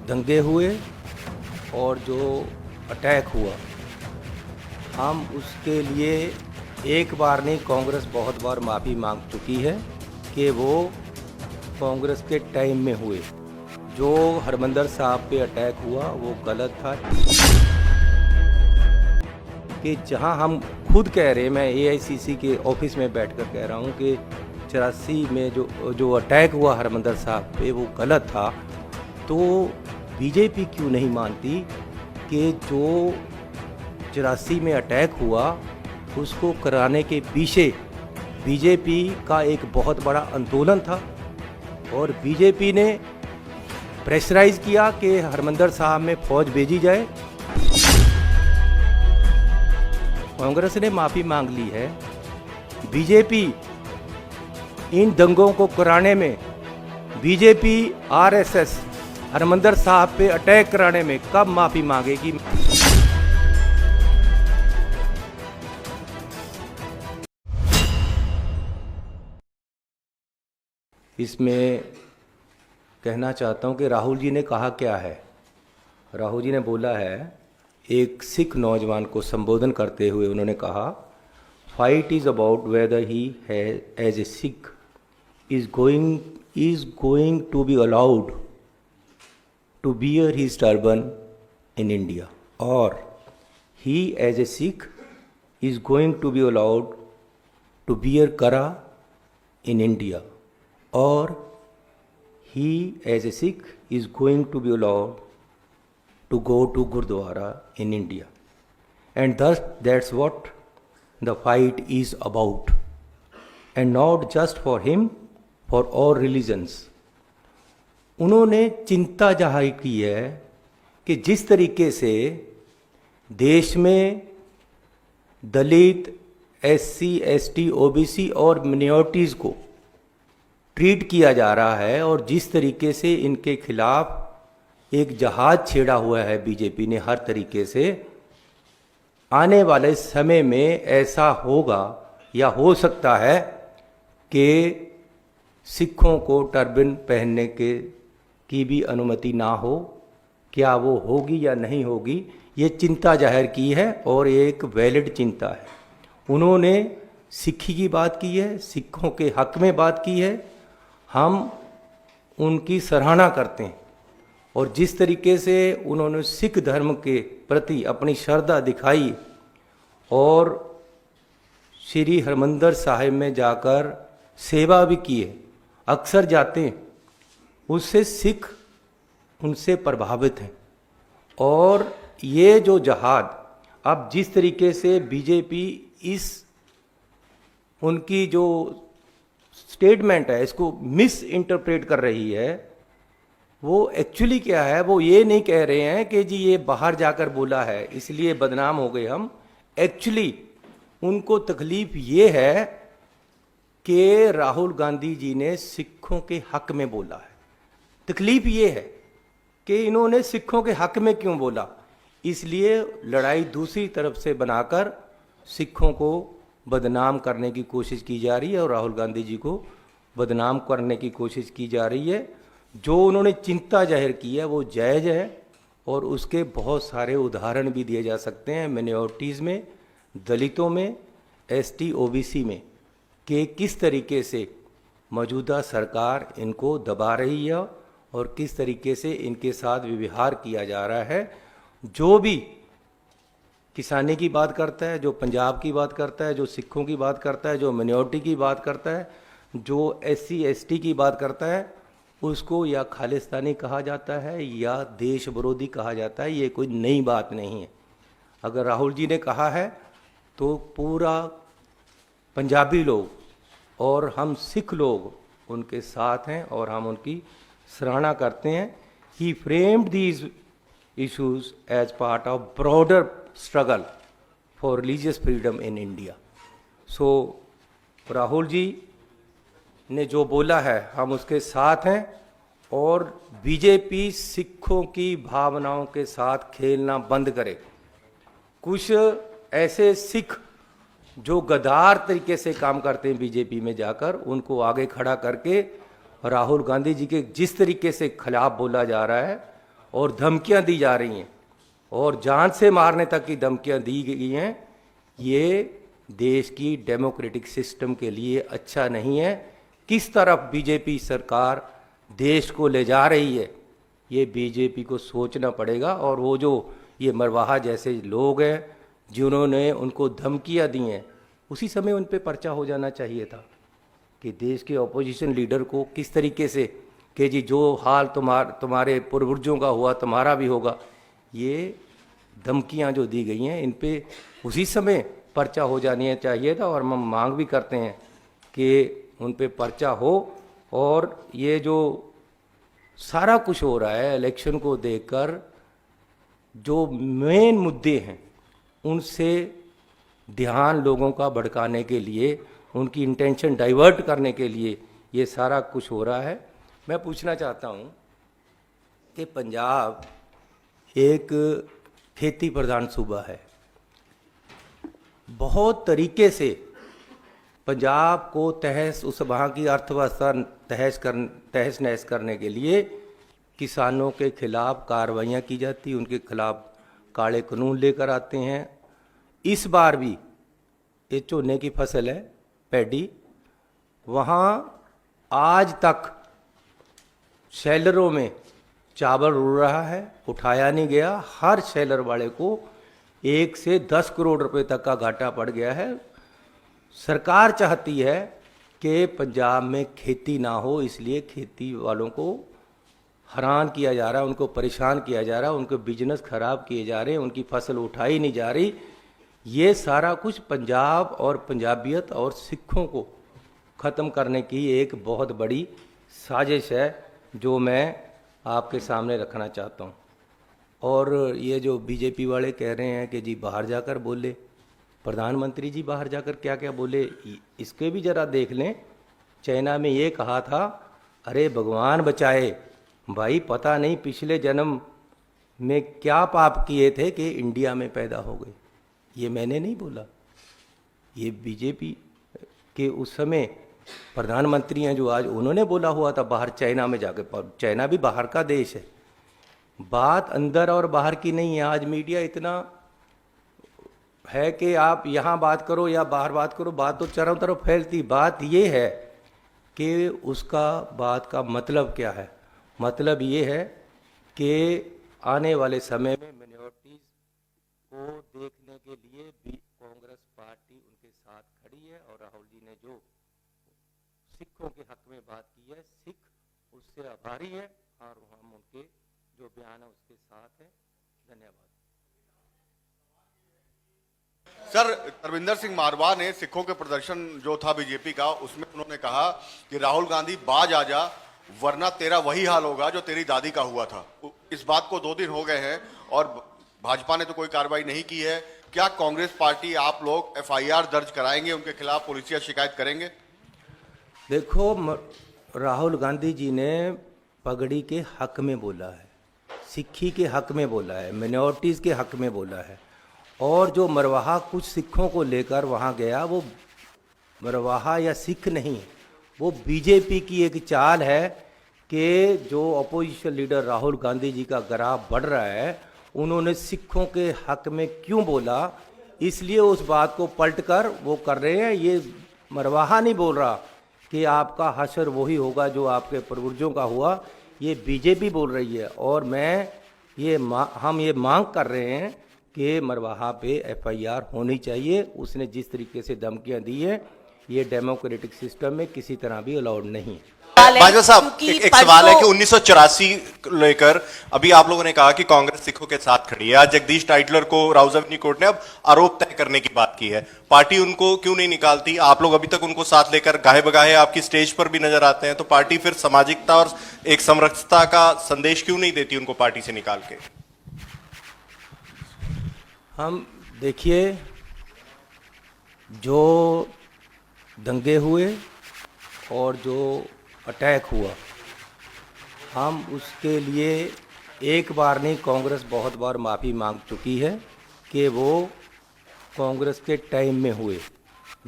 दंगे हुए और जो अटैक हुआ, हम उसके लिए एक बार नहीं कांग्रेस बहुत बार माफ़ी मांग चुकी है कि वो कांग्रेस के टाइम में हुए। जो हरमंदर साहब पे अटैक हुआ वो गलत था। कि जहां हम खुद कह रहे हैं, मैं एआईसीसी के ऑफिस में बैठकर कह रहा हूं कि 84 में जो अटैक हुआ हरमंदर साहब पे वो गलत था, तो बीजेपी क्यों नहीं मानती कि जो 84 में अटैक हुआ उसको कराने के पीछे बीजेपी का एक बहुत बड़ा आंदोलन था और बीजेपी ने प्रेशराइज किया कि हरमंदर साहब में फौज भेजी जाए। कांग्रेस ने माफ़ी मांग ली है। बीजेपी इन दंगों को कराने में, बीजेपी आरएसएस हरमंदर साहब पे अटैक कराने में कब माफ़ी मांगेगी? इसमें कहना चाहता हूं कि राहुल जी ने कहा क्या है। राहुल जी ने बोला है, एक सिख नौजवान को संबोधन करते हुए उन्होंने कहा, fight is about whether he as a Sikh is going to be allowed to bear his turban in India, और he as a Sikh is going to be allowed to bear kara in India, or he as a Sikh is going to be allowed to go to Gurdwara in India, and thus that's what the fight is about, and not just for him, for all religions. उन्होंने चिंता जाहिर की है कि जिस तरीके से देश में दलित, एससी, एसटी, ओबीसी और मिनॉरिटीज़ को ट्रीट किया जा रहा है और जिस तरीके से इनके खिलाफ एक जहाज छेड़ा हुआ है बीजेपी ने हर तरीके से, आने वाले समय में ऐसा होगा या हो सकता है कि सिखों को टर्बन पहनने की भी अनुमति ना हो। क्या वो होगी या नहीं होगी, ये चिंता जाहिर की है और एक वैलिड चिंता है। उन्होंने सिक्खी की बात की है, सिखों के हक में बात की है, हम उनकी सराहना करते हैं। और जिस तरीके से उन्होंने सिख धर्म के प्रति अपनी श्रद्धा दिखाई और श्री हरमंदर साहिब में जाकर सेवा भी की है, अक्सर जाते हैं, उससे सिख उनसे प्रभावित हैं। और ये जो जहाद अब जिस तरीके से बीजेपी इस उनकी जो स्टेटमेंट है इसको मिस इंटरप्रेट कर रही है, वो एक्चुअली क्या है, वो ये नहीं कह रहे हैं कि जी ये बाहर जाकर बोला है इसलिए बदनाम हो गए हम। एक्चुअली उनको तकलीफ ये है कि राहुल गांधी जी ने सिखों के हक में बोला है। तकलीफ ये है कि इन्होंने सिखों के हक में क्यों बोला, इसलिए लड़ाई दूसरी तरफ से बनाकर सिखों को बदनाम करने की कोशिश की जा रही है और राहुल गांधी जी को बदनाम करने की कोशिश की जा रही है। जो उन्होंने चिंता जाहिर की है वो जायज़ है और उसके बहुत सारे उदाहरण भी दिए जा सकते हैं मिनॉरिटीज़ में, दलितों में, एसटी, ओबीसी में, कि किस तरीके से मौजूदा सरकार इनको दबा रही है और किस तरीके से इनके साथ व्यवहार किया जा रहा है। जो भी किसानी की बात करता है, जो पंजाब की बात करता है, जो सिखों की बात करता है, जो मिनॉरिटी की बात करता है, जो एससी एसटी की बात करता है, उसको या खालिस्तानी कहा जाता है या देश विरोधी कहा जाता है। ये कोई नई बात नहीं है। अगर राहुल जी ने कहा है तो पूरा पंजाबी लोग और हम सिख लोग उनके साथ हैं और हम उनकी सराहना करते हैं। He framed these issues as part of broader struggle for religious freedom in India. So Rahul ji ने जो बोला है हम उसके साथ हैं और बीजेपी सिखों की भावनाओं के साथ खेलना बंद करे। कुछ ऐसे सिख जो गद्दार तरीके से काम करते हैं बीजेपी में जाकर, उनको आगे खड़ा करके राहुल गांधी जी के जिस तरीके से खिलाफ बोला जा रहा है और धमकियां दी जा रही हैं और जान से मारने तक की धमकियां दी गई हैं, ये देश की डेमोक्रेटिक सिस्टम के लिए अच्छा नहीं है। किस तरफ बीजेपी सरकार देश को ले जा रही है, ये बीजेपी को सोचना पड़ेगा। और वो जो ये मरवाहा जैसे लोग हैं जिन्होंने उनको धमकियां दी हैं, उसी समय उन पे पर्चा हो जाना चाहिए था कि देश के ऑपोजिशन लीडर को किस तरीके से कि जी जो हाल तुम्हारे पूर्वजों का हुआ तुम्हारा भी होगा, ये धमकियां जो दी गई हैं इन पे उसी समय पर्चा हो जानी चाहिए था। और हम मांग भी करते हैं कि उन पे पर्चा हो। और ये जो सारा कुछ हो रहा है इलेक्शन को देखकर, जो मेन मुद्दे हैं उनसे ध्यान लोगों का भड़काने के लिए, उनकी इंटेंशन डाइवर्ट करने के लिए ये सारा कुछ हो रहा है। मैं पूछना चाहता हूँ कि पंजाब एक खेती प्रधान सूबा है। बहुत तरीके से पंजाब को उस वहाँ की अर्थव्यवस्था तहस नहस करने के लिए किसानों के खिलाफ कार्रवाइयाँ की जाती, उनके खिलाफ काले कानून लेकर आते हैं। इस बार भी ये झोने की फसल है, पैडी, वहाँ आज तक शैलरों में चावल उड़ रहा है, उठाया नहीं गया। हर शैलर वाले को 1 से 10 करोड़ रुपए तक का घाटा पड़ गया है। सरकार चाहती है कि पंजाब में खेती ना हो, इसलिए खेती वालों को हैरान किया जा रहा है, उनको परेशान किया जा रहा है, उनके बिजनेस खराब किए जा रहे हैं, उनकी फसल उठाई नहीं जा रही। ये सारा कुछ पंजाब और पंजाबियत और सिखों को ख़त्म करने की एक बहुत बड़ी साजिश है जो मैं आपके सामने रखना चाहता हूँ। और ये जो बीजेपी वाले कह रहे हैं कि जी बाहर जाकर बोले, प्रधानमंत्री जी बाहर जाकर क्या क्या बोले, इसके भी ज़रा देख लें। चाइना में ये कहा था, अरे भगवान बचाए भाई, पता नहीं पिछले जन्म में क्या पाप किए थे कि इंडिया में पैदा हो गए। ये मैंने नहीं बोला, ये बीजेपी के उस समय प्रधानमंत्री हैं जो आज उन्होंने बोला हुआ था बाहर चाइना में जाकर। चाइना भी बाहर का देश है, बात अंदर और बाहर की नहीं है। आज मीडिया इतना है कि आप यहाँ बात करो या बाहर बात करो, बात तो चारों तरफ फैलती। बात ये है कि उसका बात का मतलब क्या है। मतलब ये है कि आने वाले समय में मिनॉरिटीज़ को देखने के लिए भी कांग्रेस पार्टी उनके साथ खड़ी है। और राहुल जी ने जो सिखों के हक में बात की है, सिख उससे आभारी है और हम उनके जो बयान है उसके साथ है। धन्यवाद। सर, तरविंदर सिंह मारवाह ने सिखों के प्रदर्शन जो था बीजेपी का, उसमें उन्होंने कहा कि राहुल गांधी बाज आ जा, वरना तेरा वही हाल होगा जो तेरी दादी का हुआ था। इस बात को 2 दिन हो गए हैं और भाजपा ने तो कोई कार्रवाई नहीं की है। क्या कांग्रेस पार्टी, आप लोग FIR दर्ज कराएंगे, उनके खिलाफ पुलिस या शिकायत करेंगे? देखो, राहुल गांधी जी ने पगड़ी के हक में बोला है, सिक्खी के हक में बोला है, मिनॉरिटीज़ के हक में बोला है। और जो मरवाहा कुछ सिखों को लेकर वहाँ गया, वो मरवाहा या सिख नहीं, वो बीजेपी की एक चाल है कि जो अपोजिशन लीडर राहुल गांधी जी का ग्राफ बढ़ रहा है, उन्होंने सिखों के हक में क्यों बोला, इसलिए उस बात को पलटकर वो कर रहे हैं। ये मरवाहा नहीं बोल रहा कि आपका हशर वही होगा जो आपके पूर्वजों का हुआ, ये बीजेपी बोल रही है। और हम ये मांग कर रहे हैं कि मरवाहा पे FIR होनी चाहिए। उसने जिस तरीके से धमकियां दी है, ये डेमोक्रेटिक सिस्टम में किसी तरह भी अलाउड नहीं है। बाजवा साहब, एक सवाल है कि 1984 लेकर अभी आप लोगों ने कहा कि कांग्रेस सिखों के साथ खड़ी है। आज जगदीश टाइटलर को राउज एवेन्यू कोर्ट ने अब आरोप तय करने की बात की है। पार्टी उनको क्यों नहीं निकालती? आप लोग अभी तक उनको साथ लेकर गाहे बगाहे आपकी स्टेज पर भी नजर आते हैं, तो पार्टी फिर सामाजिकता और एक समरसता का संदेश क्यों नहीं देती उनको पार्टी से निकाल के? हम देखिए, जो दंगे हुए और जो अटैक हुआ, हम उसके लिए एक बार नहीं, कांग्रेस बहुत बार माफ़ी मांग चुकी है कि वो कांग्रेस के टाइम में हुए।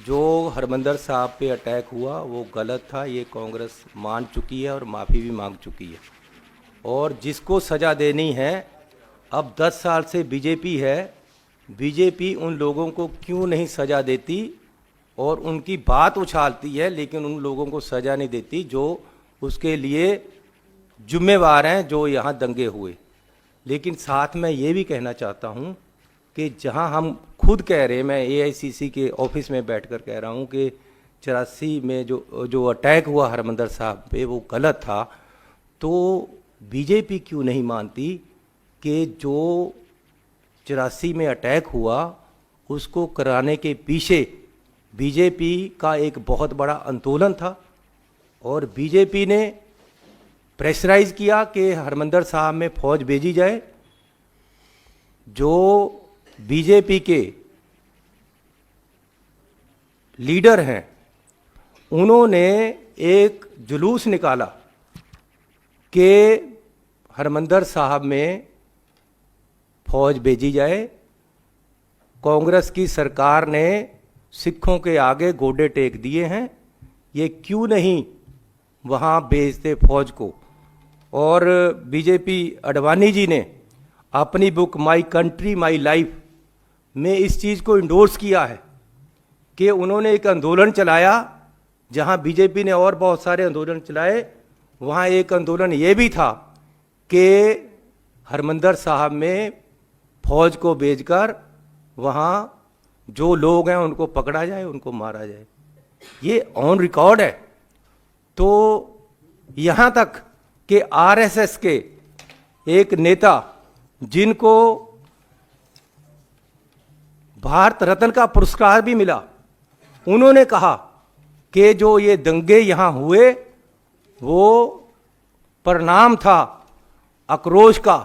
जो हरमंदर साहब पे अटैक हुआ वो गलत था, ये कांग्रेस मान चुकी है और माफ़ी भी मांग चुकी है। और जिसको सज़ा देनी है, अब 10 साल से बीजेपी है, बीजेपी उन लोगों को क्यों नहीं सज़ा देती और उनकी बात उछालती है लेकिन उन लोगों को सज़ा नहीं देती जो उसके लिए जिम्मेवार हैं, जो यहाँ दंगे हुए। लेकिन साथ में ये भी कहना चाहता हूँ कि जहाँ हम खुद कह रहे हैं, मैं एआईसीसी के ऑफिस में बैठकर कह रहा हूँ कि 84 में जो अटैक हुआ हरमंदर साहब पे वो गलत था, तो बीजेपी क्यों नहीं मानती कि जो 84 में अटैक हुआ उसको कराने के पीछे बीजेपी का एक बहुत बड़ा आंदोलन था और बीजेपी ने प्रेशराइज किया कि हरमंदर साहब में फौज भेजी जाए। जो बीजेपी के लीडर हैं उन्होंने एक जुलूस निकाला कि हरमंदर साहब में फौज भेजी जाए। कांग्रेस की सरकार ने सिखों के आगे गोडे टेक दिए हैं, ये क्यों नहीं वहाँ भेजते फौज को। और बीजेपी अडवाणी जी ने अपनी book my country my life में इस चीज़ को इंडोर्स किया है कि उन्होंने एक आंदोलन चलाया, जहाँ बीजेपी ने और बहुत सारे आंदोलन चलाए, वहाँ एक आंदोलन ये भी था कि हरमंदर साहब में फौज को भेजकर वहाँ जो लोग हैं उनको पकड़ा जाए, उनको मारा जाए। ये ऑन रिकॉर्ड है। तो यहाँ तक कि आरएसएस के एक नेता जिनको भारत रत्न का पुरस्कार भी मिला, उन्होंने कहा कि जो ये दंगे यहाँ हुए वो परिणाम था आक्रोश का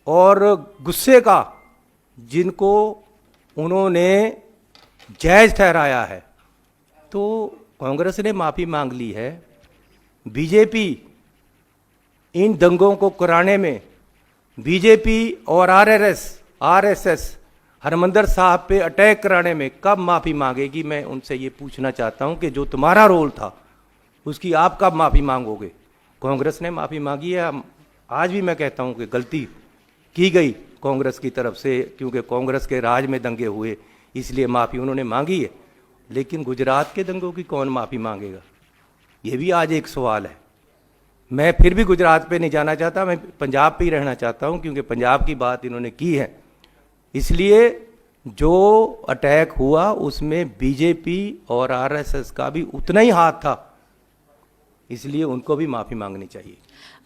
और गुस्से का, जिनको उन्होंने जायज़ ठहराया है। तो कांग्रेस ने माफ़ी मांग ली है। बीजेपी इन दंगों को कराने में, बीजेपी और आरएसएस हरमंदर साहब पे अटैक कराने में कब माफ़ी मांगेगी? मैं उनसे ये पूछना चाहता हूँ कि जो तुम्हारा रोल था उसकी आप कब माफ़ी मांगोगे? कांग्रेस ने माफ़ी मांगी है। आज भी मैं कहता हूँ कि गलती की गई कांग्रेस की तरफ से, क्योंकि कांग्रेस के राज में दंगे हुए, इसलिए माफ़ी उन्होंने मांगी है। लेकिन गुजरात के दंगों की कौन माफ़ी मांगेगा? ये भी आज एक सवाल है। मैं फिर भी गुजरात पे नहीं जाना चाहता, मैं पंजाब पे ही रहना चाहता हूँ, क्योंकि पंजाब की बात इन्होंने की है। इसलिए जो अटैक हुआ उसमें बीजेपी और आरएसएस का भी उतना ही हाथ था, इसलिए उनको भी माफ़ी मांगनी चाहिए।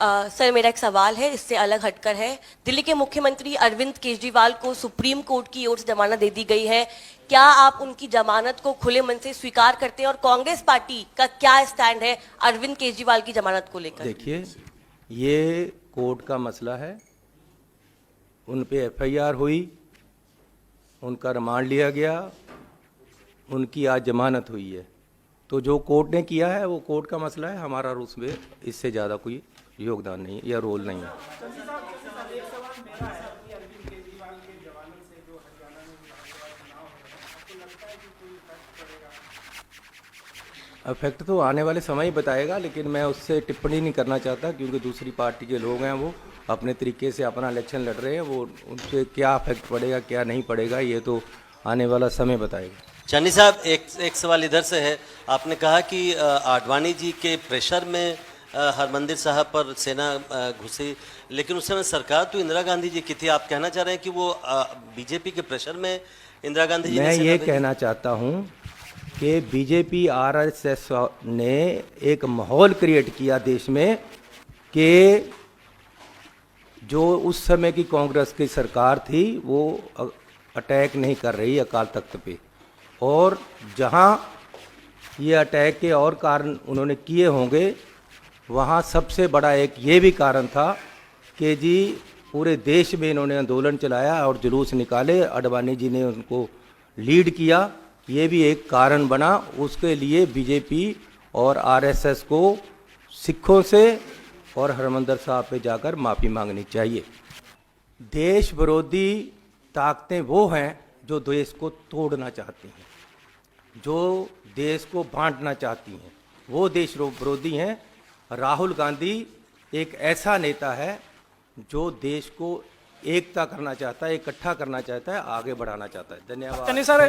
सर, मेरा एक सवाल है, इससे अलग हटकर है। दिल्ली के मुख्यमंत्री अरविंद केजरीवाल को सुप्रीम कोर्ट की ओर से जमानत दे दी गई है। क्या आप उनकी जमानत को खुले मन से स्वीकार करते हैं और कांग्रेस पार्टी का क्या स्टैंड है अरविंद केजरीवाल की जमानत को लेकर? देखिए, ये कोर्ट का मसला है। उन पे एफआईआर हुई, उनका रिमांड लिया गया, उनकी आज जमानत हुई है। तो जो कोर्ट ने किया है वो कोर्ट का मसला है, हमारा उसमें इससे ज़्यादा कोई योगदान नहीं है या रोल नहीं है। इफेक्ट तो आने वाले समय ही बताएगा, लेकिन मैं उससे टिप्पणी नहीं करना चाहता, क्योंकि दूसरी पार्टी के लोग हैं, वो अपने तरीके से अपना इलेक्शन लड़ रहे हैं। वो उनसे क्या इफेक्ट पड़ेगा क्या नहीं पड़ेगा ये तो आने वाला समय बताएगा। चांदी साहब, एक सवाल इधर से है। आपने कहा कि आडवाणी जी के प्रेशर में हरमंदिर साहब पर सेना घुसी, लेकिन उस समय सरकार तो इंदिरा गांधी जी की थी। आप कहना चाह रहे हैं कि वो बीजेपी के प्रेशर में इंदिरा गांधी जी? मैं ये कहना चाहता हूँ कि बीजेपी आरएसएस ने एक माहौल क्रिएट किया देश में कि जो उस समय की कांग्रेस की सरकार थी वो अटैक नहीं कर रही अकाल तख्त पे, और जहाँ ये अटैक के और कारण उन्होंने किए होंगे वहाँ सबसे बड़ा एक ये भी कारण था कि जी पूरे देश में इन्होंने आंदोलन चलाया और जुलूस निकाले, अडवाणी जी ने उनको लीड किया, ये भी एक कारण बना। उसके लिए बीजेपी और आरएसएस को सिखों से और हरमंदर साहब पे जाकर माफ़ी मांगनी चाहिए। देश विरोधी ताकतें वो हैं जो देश को तोड़ना चाहती हैं, जो देश को बांटना चाहती हैं, वो देश विरोधी हैं। राहुल गांधी एक ऐसा नेता है जो देश को एकता करना चाहता है, इकट्ठा करना चाहता है, आगे बढ़ाना चाहता है। धन्यवाद। त्यांनी सर